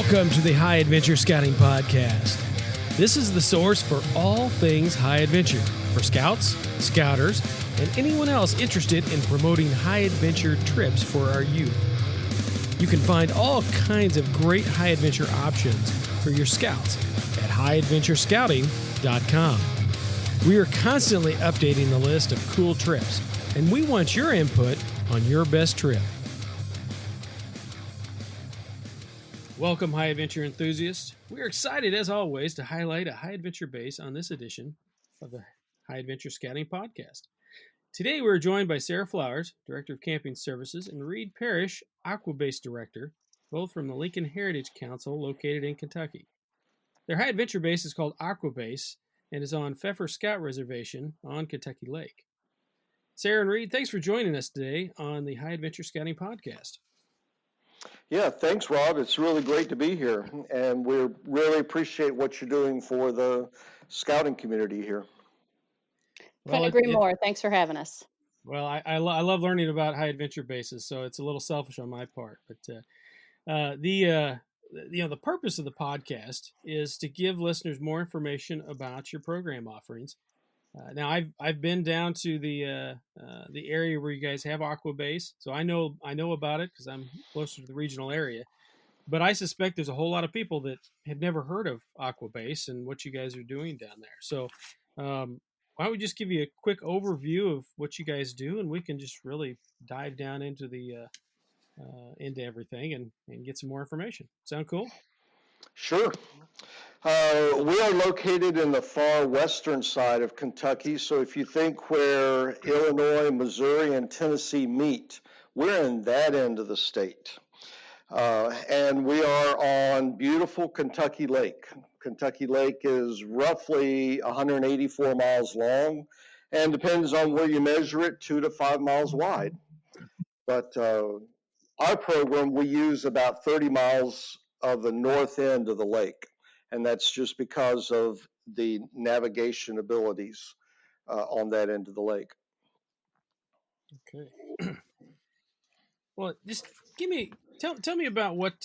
Welcome to the High Adventure Scouting Podcast. This is the source for all things high adventure for scouts, scouters, and anyone else interested in promoting high adventure trips for our youth. You can find all kinds of great high adventure options for your scouts at highadventurescouting.com. We are constantly updating the list of cool trips, and we want your input on your best trip. Welcome, high adventure enthusiasts. We are excited, as always, to highlight a high adventure base on this edition of the High Adventure Scouting Podcast. Today, we're joined by Sarah Flowers, Director of Camping Services, and Reid Parish, Aquabase Director, both from the Lincoln Heritage Council located in Kentucky. Their high adventure base is called Aquabase and is on Pfeffer Scout Reservation on Kentucky Lake. Sarah and Reid, thanks for joining us today on the High Adventure Scouting Podcast. Yeah, thanks, Rob. It's really great to be here, and we really appreciate what you're doing for the scouting community here. Couldn't agree more. Thanks for having us. Well, I love learning about high adventure bases, so it's a little selfish on my part. But the purpose of the podcast is to give listeners more information about your program offerings. Now, I've been down to the area where you guys have Aquabase, so I know about it because I'm closer to the regional area. But I suspect there's a whole lot of people that have never heard of Aquabase and what you guys are doing down there. So, why don't we just give you a quick overview of what you guys do, and we can just really dive down into into everything and get some more information. Sound cool? Sure. We are located in the far western side of Kentucky, so if you think where Illinois, Missouri, and Tennessee meet, we're in that end of the state. And we are on beautiful Kentucky Lake. Kentucky Lake is roughly 184 miles long and depends on where you measure it, 2 to 5 miles wide. But our program, we use about 30 miles of the north end of the lake, and that's just because of the navigation abilities on that end of the lake. Okay. Well, just tell me about what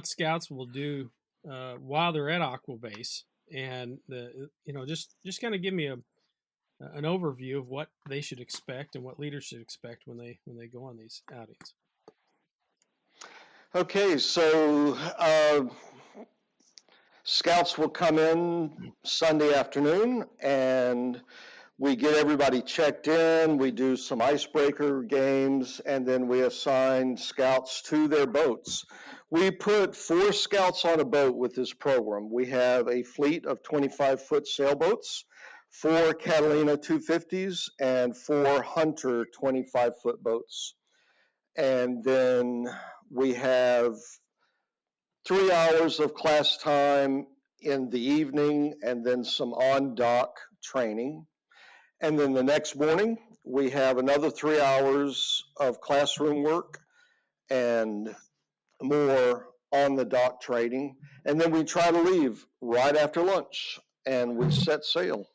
scouts will do while they're at Aquabase, and just kind of give me an overview of what they should expect and what leaders should expect when they go on these outings. Okay, so scouts will come in Sunday afternoon, and we get everybody checked in, we do some icebreaker games, and then we assign scouts to their boats. We put 4 scouts on a boat with this program. We have a fleet of 25-foot sailboats, 4 Catalina 250s, and 4 Hunter 25-foot boats. And then we have 3 hours of class time in the evening and then some on-dock training. And then the next morning, we have another 3 hours of classroom work and more on the dock training. And then we try to leave right after lunch and we set sail.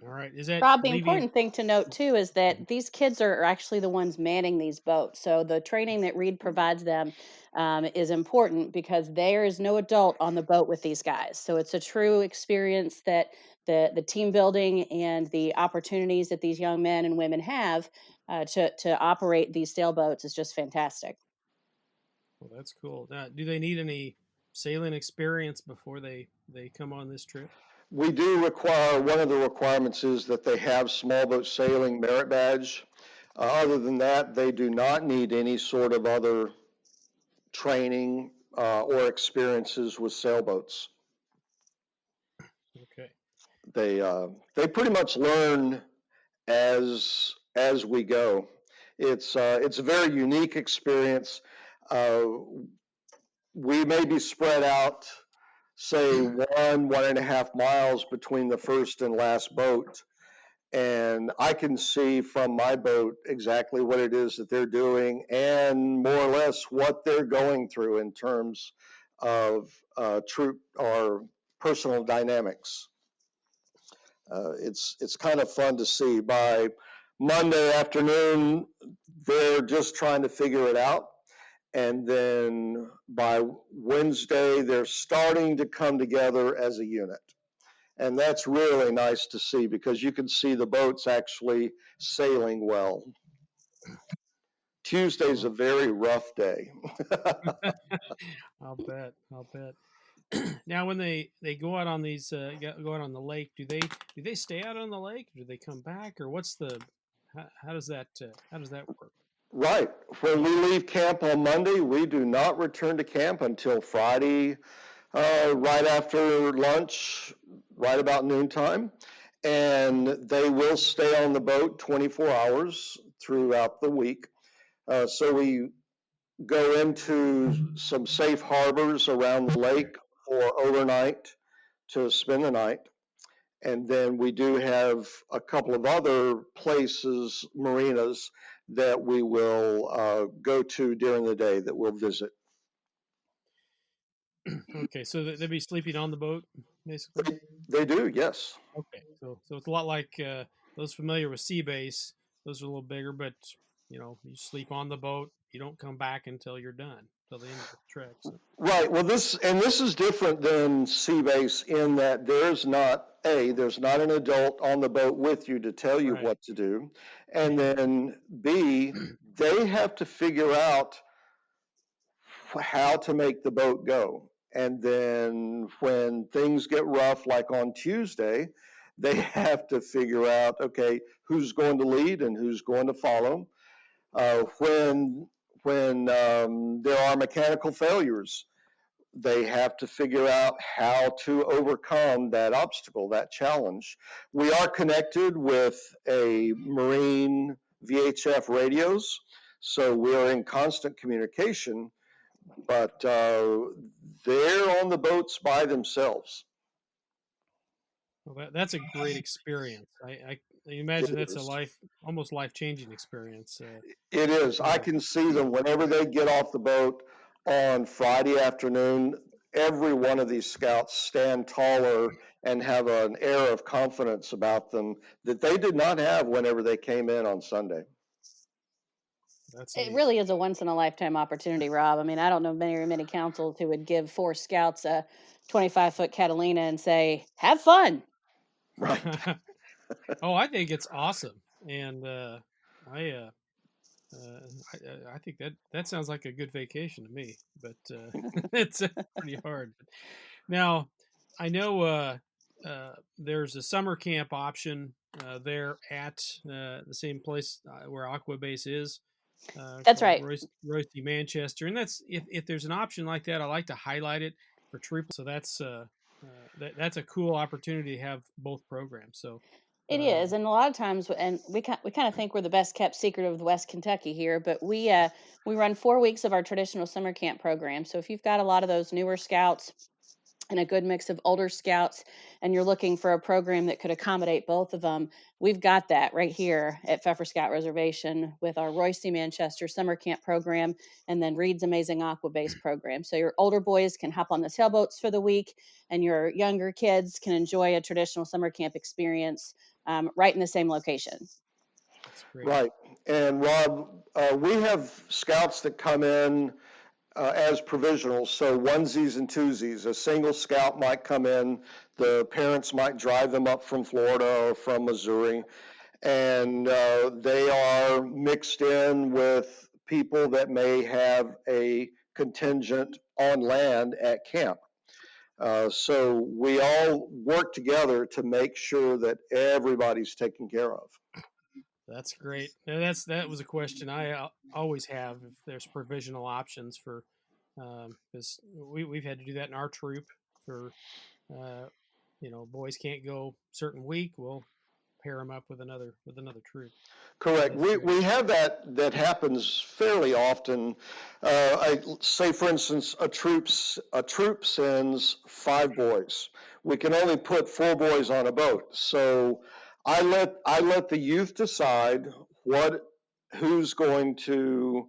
All right. Is that Rob, the important thing to note too is that these kids are actually the ones manning these boats. So the training that Reid provides them is important because there is no adult on the boat with these guys. So it's a true experience that the team building and the opportunities that these young men and women have to operate these sailboats is just fantastic. Well, that's cool. Now, do they need any sailing experience before they come on this trip? We do require, one of the requirements is that they have small boat sailing merit badge. Other than that, they do not need any sort of other training or experiences with sailboats. Okay. They pretty much learn as we go. It's a very unique experience. We may be spread out, say 1.5 miles between the first and last boat, and I can see from my boat exactly what it is that they're doing and more or less what they're going through in terms of troop or personal dynamics. It's kind of fun to see. By Monday afternoon, they're just trying to figure it out, And then by Wednesday, they're starting to come together as a unit. And that's really nice to see because you can see the boats actually sailing well. Tuesday's a Well, very rough day. I'll bet. I'll bet. Now, when they go out on these go out on the lake, do they stay out on the lake? Or do they come back, or what's the how does that work? Right. When we leave camp on Monday, we do not return to camp until Friday, right after lunch, right about noontime. And they will stay on the boat 24 hours throughout the week. So we go into some safe harbors around the lake for overnight to spend the night. And then we do have a couple of other places, marinas, that we will go to during the day that we'll visit. Okay, so they'd be sleeping on the boat, basically. They do, yes. Okay, so it's a lot like those familiar with sea base. Those are a little bigger, but you sleep on the boat. You don't come back until you're done, till the end of the trek. So Right. Well, this is different than sea base in that there's not an adult on the boat with you to tell you right, what to do, and then B, they have to figure out how to make the boat go. And then when things get rough, like on Tuesday, they have to figure out, okay, who's going to lead and who's going to follow. When there are mechanical failures, they have to figure out how to overcome that obstacle, that challenge. We are connected with a Marine VHF radios, so we're in constant communication, but they're on the boats by themselves. well, that's a great experience. I It imagine that's a is. almost life changing experience. It is. I Yeah, can see them whenever they get off the boat on Friday afternoon. Every one of these scouts stand taller and have an air of confidence about them that they did not have whenever they came in on Sunday. that's It neat. really is a once in a lifetime opportunity, Rob. I mean, I don't know many councils who would give 4 scouts a 25-foot Catalina and say, "Have fun." Right. Oh, I think it's awesome, and I uh, Uh, I think that sounds like a good vacation to me, but it's pretty hard. Now, I know there's a summer camp option there at the same place where Aquabase is, That's called right. Roysty Manchester, and that's if there's an option like that, I like to highlight it for troop. So that's a cool opportunity to have both programs. So. It is, Um, and a lot of times, and we kind of think we're the best kept secret of the West Kentucky here, but we run 4 weeks of our traditional summer camp program. So if you've got a lot of those newer scouts and a good mix of older scouts, and you're looking for a program that could accommodate both of them, we've got that right here at Pfeffer Scout Reservation with our Royston Manchester summer camp program and then Reed's Amazing Aqua Base program. So your older boys can hop on the sailboats for the week, and your younger kids can enjoy a traditional summer camp experience right in the same location. that's great. Right. And Rob, we have scouts that come in as provisionals, so onesies and twosies. A single scout might come in, the parents might drive them up from Florida or from Missouri, and they are mixed in with people that may have a contingent on land at camp. So we all work together to make sure that everybody's taken care of. That's great. And that was a question I always have if there's provisional options for because we've had to do that in our troop for uh, boys can't go certain week. We'll pair them up with another troop. So Correct. that's great. We have that happens fairly often. I say, for instance, a troop sends 5 boys. We can only put 4 boys on a boat, so I let the youth decide what who's going to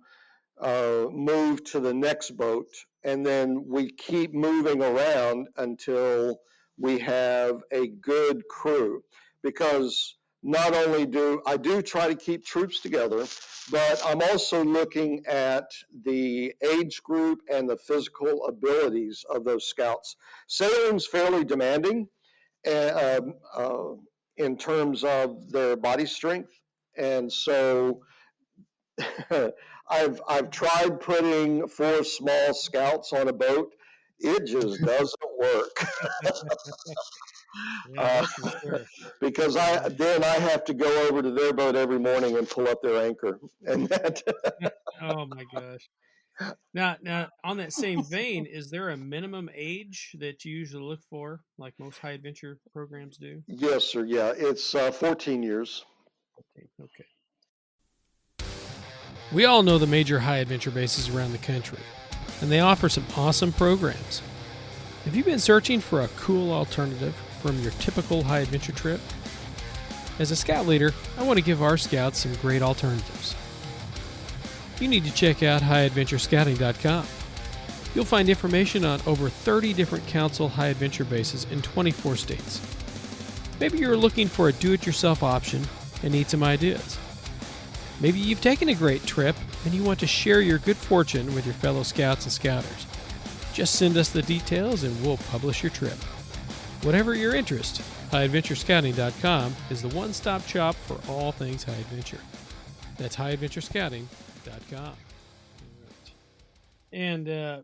move to the next boat, and then we keep moving around until we have a good crew. Because not only do I do try to keep troops together, but I'm also looking at the age group and the physical abilities of those scouts. Sailing's fairly demanding in terms of their body strength, and so I've tried putting 4 small scouts on a boat. It just doesn't work. Yeah, Uh, that's for sure. because Yeah. I have to go over to their boat every morning and pull up their anchor, and that Oh my gosh. Now, on that same vein, is there a minimum age that you usually look for, like most high adventure programs do? yes, sir, yeah, it's 14 years. Okay. Okay. We all know the major high adventure bases around the country, and they offer some awesome programs. Have you been searching for a cool alternative from your typical high adventure trip? As a scout leader, I want to give our scouts some great alternatives. You need to check out highadventurescouting.com. You'll find information on over 30 different council high adventure bases in 24 states. Maybe you're looking for a do-it-yourself option and need some ideas. Maybe you've taken a great trip and you want to share your good fortune with your fellow scouts and scouters. Just send us the details and we'll publish your trip. Whatever your interest, highadventurescouting.com is the one-stop shop for all things high adventure. That's highadventurescouting.com. Right. And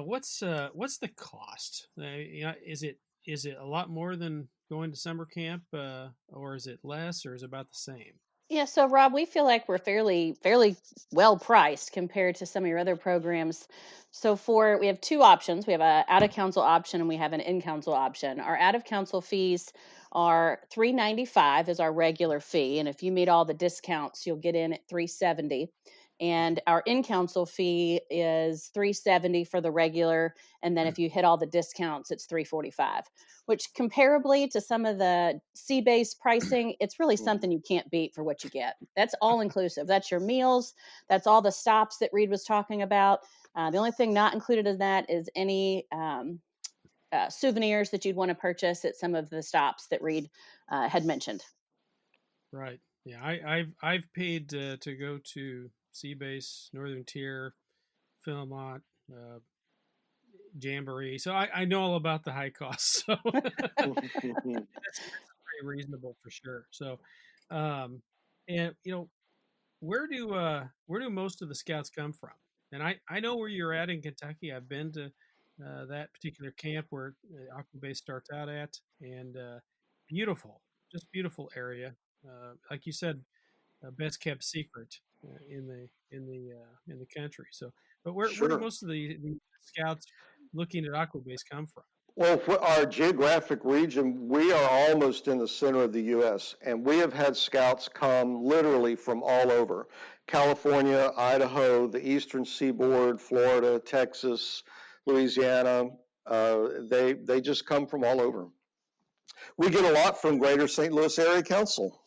what's the cost? Is it a lot more than going to summer camp, or is it less, or is it about the same? Yeah, so Rob, we feel like we're fairly well priced compared to some of your other programs. So we have two options. We have a out of council option and we have an in council option. Our out of council fees are $395 is our regular fee, and if you meet all the discounts, you'll get in at 370. And our in council fee is 370 for the regular, and then if you hit all the discounts, it's 345, which comparably to some of the sea-based pricing, it's really something you can't beat for what you get. That's all inclusive. That's your meals. That's all the stops that Reed was talking about. The only thing not included in that is any souvenirs that you'd want to purchase at some of the stops that Reed had mentioned. Right. Yeah. I've paid to go to Seabase, Northern Tier, Philmont, uh, Jamboree, so I know all about the high costs. So that's pretty reasonable for sure. So, um, and where do most of the scouts come from? And I know where you're at in Kentucky. I've been to that particular camp where Aquabase starts out at, and beautiful, just beautiful area. Like you said, best kept secret in the country. So, but where do Sure. most of the scouts looking at Aquabase come from? Well, for our geographic region, we are almost in the center of the U.S., and we have had scouts come literally from all over California, Idaho, the eastern seaboard, Florida, Texas, Louisiana. They just come from all over. We get a lot from Greater St. Louis Area Council.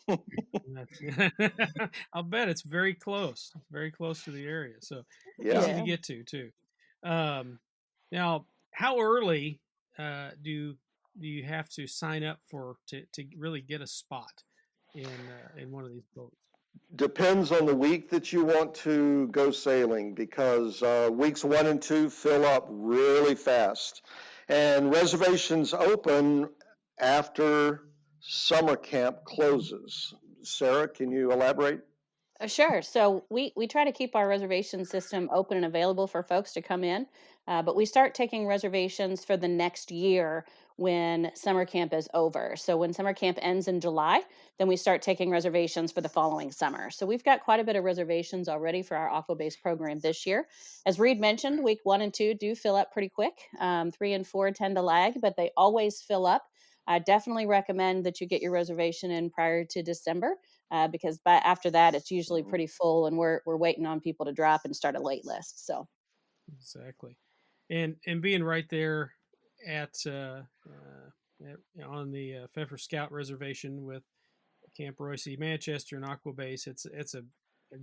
I'll bet it's very close. It's very close to the area, so Yeah. easy to Yeah. get to too. Um, Now, how early do you have to sign up to really get a spot in one of these boats? Depends on the week that you want to go sailing because weeks 1 and 2 fill up really fast. And reservations open after summer camp closes. Sarah, can you elaborate? Sure. So we try to keep our reservation system open and available for folks to come in, but we start taking reservations for the next year when summer camp is over. So when summer camp ends in July, then we start taking reservations for the following summer. So we've got quite a bit of reservations already for our Aquabase program this year. As Reed mentioned, week 1 and 2 do fill up pretty quick. 3 and 4 tend to lag, but they always fill up. I definitely recommend that you get your reservation in prior to December because after that it's usually Mhm. pretty full, and we're waiting on people to drop and start a late list. So Exactly, and being right there at, on the Pfeffer Scout Reservation with Camp Royce, Manchester, and Aquabase, it's a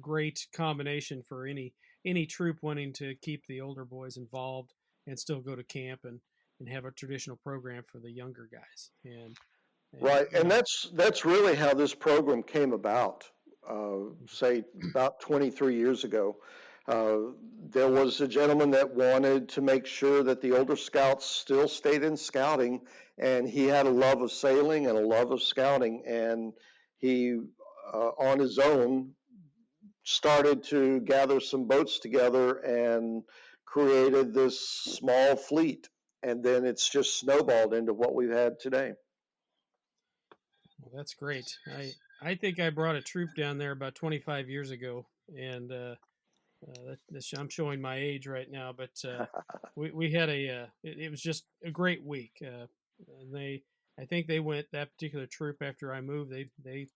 great combination for any troop wanting to keep the older boys involved and still go to camp and have a traditional program for the younger guys. And Right, you and know. that's really how this program came about. Say about 23 years ago, uh, there was a gentleman that wanted to make sure that the older scouts still stayed in scouting, and he had a love of sailing and a love of scouting, and he, on his own, started to gather some boats together and created this small fleet, and then it's just snowballed into what we've had today. Well, that's great. I think I brought a troop down there about 25 years ago, and I'm showing my age right now, but we had it was just a great week. And I think they went that particular troop after I moved. They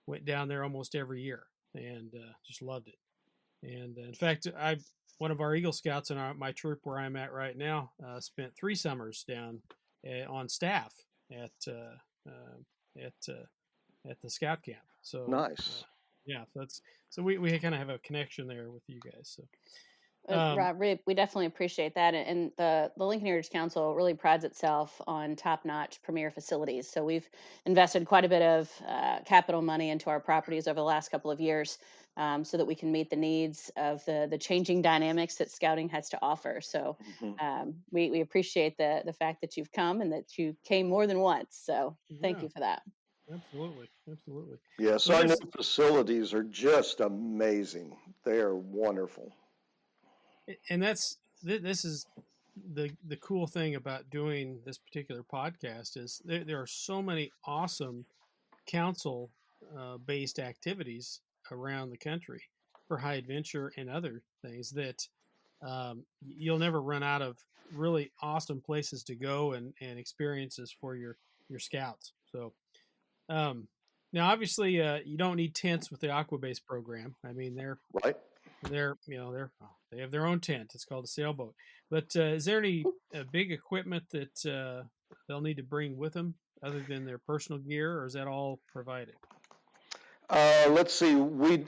went down there almost every year and just loved it. And in fact, I one of our Eagle Scouts in my troop where I'm at right now spent 3 summers down on staff at uh, at at the scout camp. So Nice. yeah, so we kind of have a connection there with you guys. So Right, we definitely appreciate that, and the Lincoln Heritage Council really prides itself on top-notch premier facilities. So we've invested quite a bit of capital money into our properties over the last couple of years, so that we can meet the needs of the changing dynamics that scouting has to offer. So Mhm. we appreciate the fact that you've come and that you came more than once. So thank yeah, you for that. absolutely, absolutely. Yes, Well, our new there's facilities are just amazing. They are wonderful. and that's this is the cool thing about doing this particular podcast is there are so many awesome council based activities around the country for high adventure and other things that you'll never run out of really awesome places to go and experiences for your scouts. So um, now obviously you don't need tents with the Aquabase program. I mean Right? they have their own tent. It's called a sailboat. But is there any big equipment that they'll need to bring with them other than their personal gear, or is that all provided? Let's see.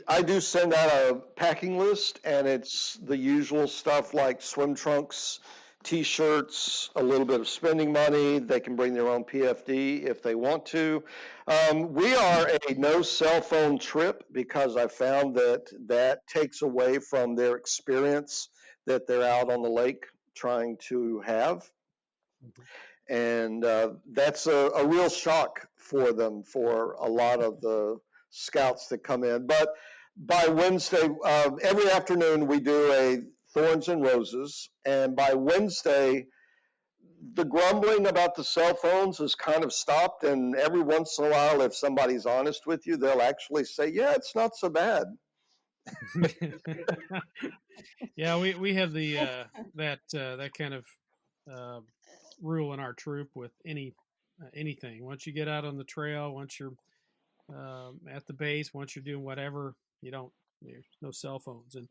I do send out a packing list, and it's the usual stuff like swim trunks, t-shirts, a little bit of spending money. They can bring their own PFD if they want to. We are a no cell phone trip because I found that that takes away from their experience that they're out on the lake trying to have. Mhm. And that's a real shock for them for a lot of the scouts that come in. But by Wednesday, every afternoon we do a thorns and roses, and by Wednesday the grumbling about the cell phones has kind of stopped, and every once in a while, if somebody's honest with you, they'll actually say, yeah, it's not so bad. Yeah, we have the that kind of uh, rule in our troop with anything. Once you get out on the trail, once you're at the base, once you're doing whatever, you don't there's no cell phones. And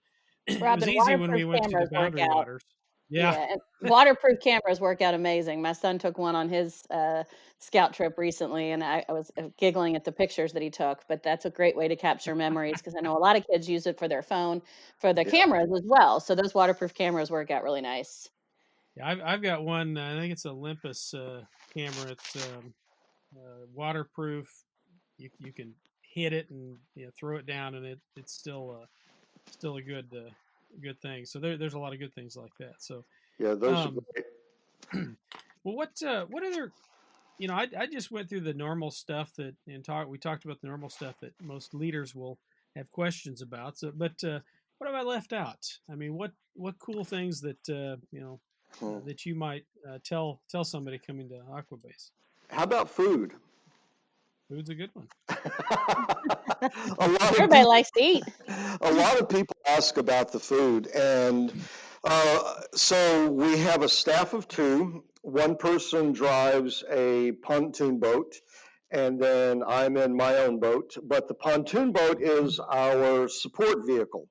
it was Robin, easy when waterproof we went to the cameras work Boundary out. Waters. Yeah, Yeah, and waterproof cameras work out amazing. My son took one on his scout trip recently, and I was giggling at the pictures that he took. But that's a great way to capture memories because I know a lot of kids use it for their phone, for their Yeah. cameras as well. So those waterproof cameras work out really nice. yeah. I've got one. I think it's a Olympus camera. It's waterproof. You can hit it and throw it down, and it's still a good thing. So there's a lot of good things like that. So Yeah, those are um, great. well, what other I just went through the normal stuff that and talk we talked about the normal stuff that most leaders will have questions about. So, but what have I left out? I mean, what cool things that Hmm. that you might tell somebody coming to Aquabase? How about food? Food's a good one. a lot of Everybody people likes to eat. a lot of people ask about the food, and so we have a staff of two. One person drives a pontoon boat, and then I'm in my own boat. But the pontoon boat is our support vehicle.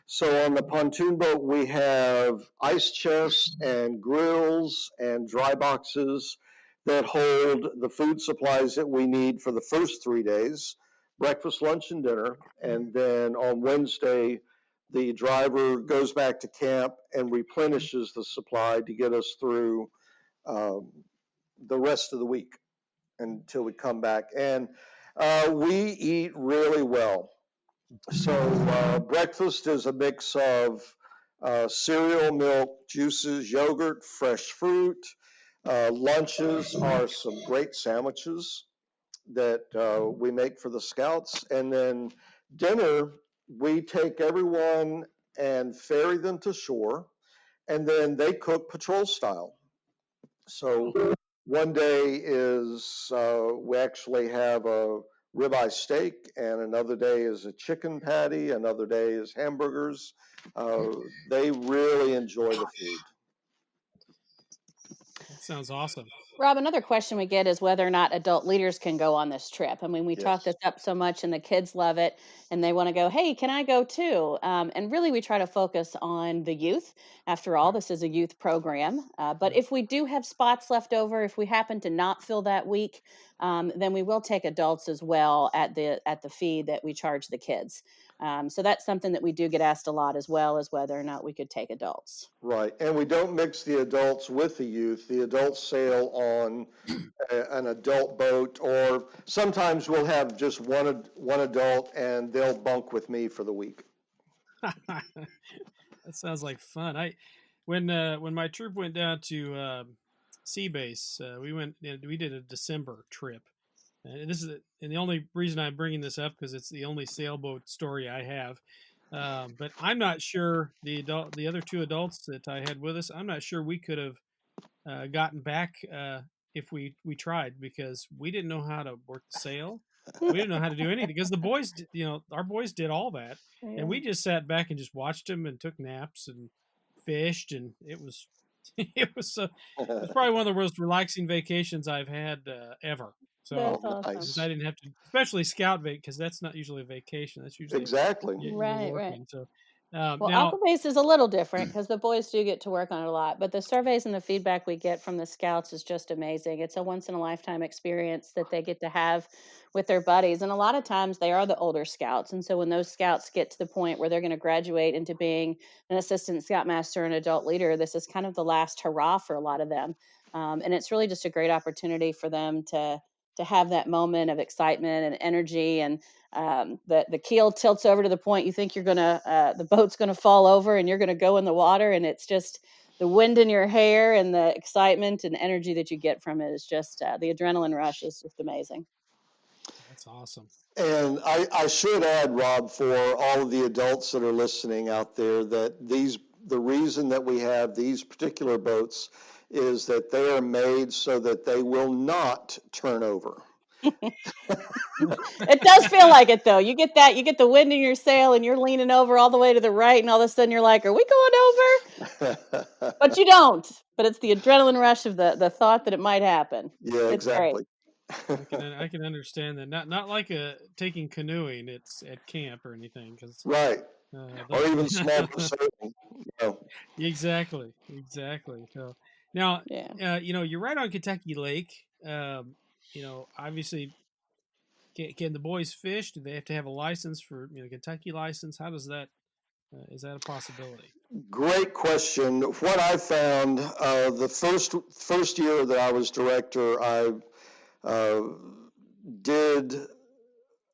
So on the pontoon boat, we have ice chests and grills and dry boxes that hold the food supplies that we need for the first 3 days, breakfast, lunch, and dinner. And then on Wednesday, the driver goes back to camp and replenishes the supply to get us through um, the rest of the week. until we come back. And we eat really well. So breakfast is a mix of cereal, milk, juices, yogurt, fresh fruit. Lunches are some great sandwiches that we make for the scouts. And then dinner, we take everyone and ferry them to shore, and then they cook patrol style. So one day is we actually have a ribeye steak, and another day is a chicken patty, another day is hamburgers. They really enjoy the food. That sounds awesome. Rob, another question we get is whether or not adult leaders can go on this trip. I mean, we talk Yes. this up so much, and the kids love it, and they want to go. Hey, can I go too? And really, we try to focus on the youth. After all, this is a youth program. But Right. if we do have spots left over, if we happen to not fill that week, then we will take adults as well at the fee that we charge the kids. So that's something that we do get asked a lot as well, as whether or not we could take adults. Right. And we don't mix the adults with the youth. The adults sail on an adult boat, or sometimes we'll have just one adult and they'll bunk with me for the week. That sounds like fun. When my troop went down to sea base, we did a December trip, and the only reason I'm bringing this up because it's the only sailboat story I have. But I'm not sure the other two adults that I had with us. I'm not sure we could have gotten back if we tried because we didn't know how to work the sail. We didn't know how to do anything because the boys, our boys did all that, and Yeah. we just sat back and just watched them and took naps and fished, and it was it was probably one of the most relaxing vacations I've had ever. So That's Oh, because awesome. I nice. didn't have to, especially scout vac, because that's not usually a vacation. That's usually Exactly. you're Right, right. working. So Well, now, Aquabase is a little different because the boys do get to work on it a lot, but the surveys and the feedback we get from the scouts is just amazing. It's a once in a lifetime experience that they get to have with their buddies. And a lot of times they are the older scouts. And so when those scouts get to the point where they're going to graduate into being an assistant scoutmaster and adult leader, this is kind of the last hurrah for a lot of them. And it's really just a great opportunity for them to have that moment of excitement and energy, and the keel tilts over to the point you think the boat's gonna fall over and you're gonna go in the water, and it's just the wind in your hair and the excitement and energy that you get from it is just the adrenaline rush is just amazing. that's awesome. And I should add, Rob, for all of the adults that are listening out there, that the reason that we have these particular boats is that they are made so that they will not turn over. It does feel like it though. You get the wind in your sail and you're leaning over all the way to the right, and all of a sudden you're like, "Are we going over?" But you don't. But it's the adrenaline rush of the thought that it might happen. Yeah, It's great. exactly. I can understand that. Not like a taking canoeing. It's at camp or anything because Right. Or even smaller the sailing. You know. exactly. So now, Yeah. you're right on Kentucky Lake. Obviously, can the boys fish? Do they have to have a license for Kentucky license? How does that is that a possibility? Great question. What I found, the first year that I was director, I uh, did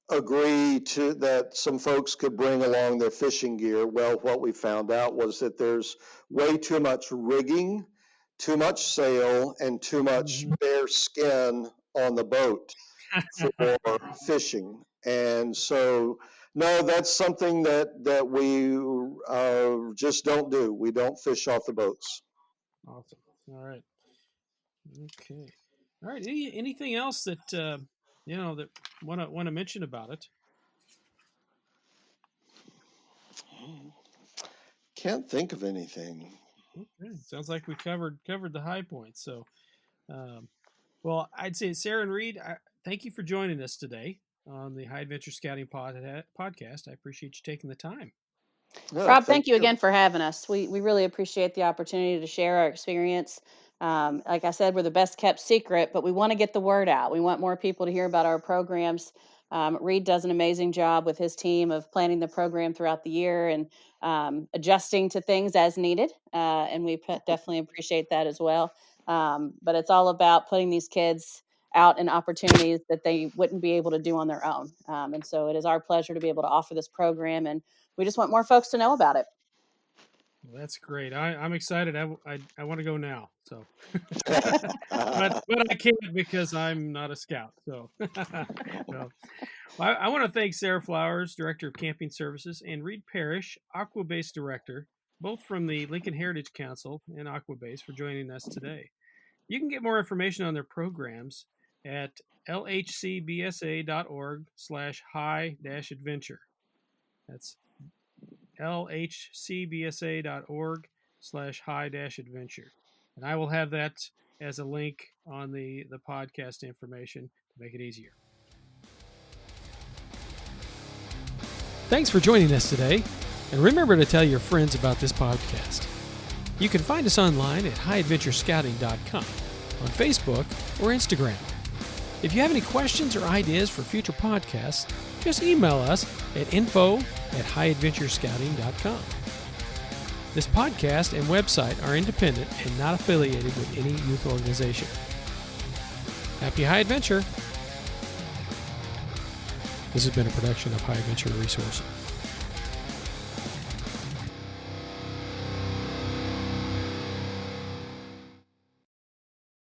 agree to that some folks could bring along their fishing gear. Well, what we found out was that there's way too much rigging, too much sail, and too much Hmm. bare skin on the boat for fishing. And so, no, that's something that we just don't do. We don't fish off the boats. Awesome. All right. Okay. All right. Anything else that that want to mention about it? Can't think of anything. Okay. Sounds like we covered the high points. So, um, well, I'd say Sarah and Reed, thank you for joining us today on the High Adventure Scouting podcast. I appreciate you taking the time. No, Rob, thank thank you you. again for having us. We really appreciate the opportunity to share our experience. Like I said, we're the best kept secret, but we want to get the word out. We want more people to hear about our programs. Reed does an amazing job with his team of planning the program throughout the year and adjusting to things as needed. And we definitely appreciate that as well. But it's all about putting these kids out in opportunities that they wouldn't be able to do on their own. And so it is our pleasure to be able to offer this program, and we just want more folks to know about it. Well, that's great. I'm excited. I want to go now. So, but I can't because I'm not a scout. So, so I want to thank Sarah Flowers, Director of Camping Services, and Reid Parish, Aquabase Director, both from the Lincoln Heritage Council and Aquabase, for joining us today. You can get more information on their programs at lhcbsa.org/high-adventure. That's lhcbsa.org/high-adventure. And I will have that as a link on the podcast information to make it easier. Thanks for joining us today, and remember to tell your friends about this podcast. You can find us online at highadventurescouting.com, on Facebook or Instagram. If you have any questions or ideas for future podcasts, just email us at info@highadventurescouting.com. This podcast and website are independent and not affiliated with any youth organization. Happy high adventure! This has been a production of High Adventure Resources.